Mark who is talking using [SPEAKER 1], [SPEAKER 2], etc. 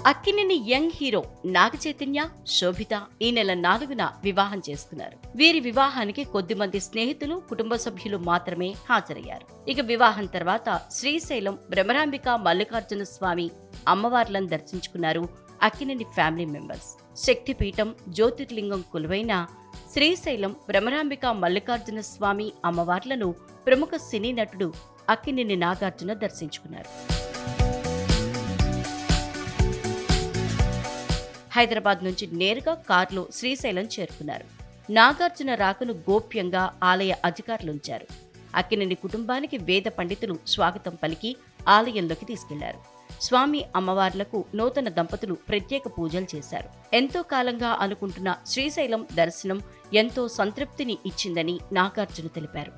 [SPEAKER 1] Akkineni young hero Naga Chaitanya, శోభిత ఈ నెల 4న వివాహం చేసుకున్నారు. వీరి వివాహానికి కొద్దిమంది స్నేహితులు, కుటుంబ సభ్యులు మాత్రమే హాజరయ్యారు. ఇక వివాహం తర్వాత శ్రీశైలం భ్రమరాంబిక మల్లికార్జున స్వామి అమ్మవార్లను దర్శించుకున్నారు అక్కినేని ఫ్యామిలీ మెంబర్స్. శక్తిపీఠం, జ్యోతిర్లింగం కొలువైన శ్రీశైలం భ్రమరాంబిక మల్లికార్జున స్వామి అమ్మవార్లను ప్రముఖ సినీ నటుడు అక్కినేని నాగార్జున దర్శించుకున్నారు. హైదరాబాద్ నుంచి నేరుగా కారులో శ్రీశైలం చేరుకున్నారు. నాగార్జున రాకను గోప్యంగా ఆలయ అధికారులుంచారు. అక్కినేని కుటుంబానికి వేద పండితులు స్వాగతం పలికి ఆలయంలోకి తీసుకెళ్లారు. స్వామి అమ్మవార్లకు నూతన దంపతులు ప్రత్యేక పూజలు చేశారు. ఎంతో కాలంగా అనుకుంటున్న శ్రీశైలం దర్శనం ఎంతో సంతృప్తిని ఇచ్చిందని నాగార్జున తెలిపారు.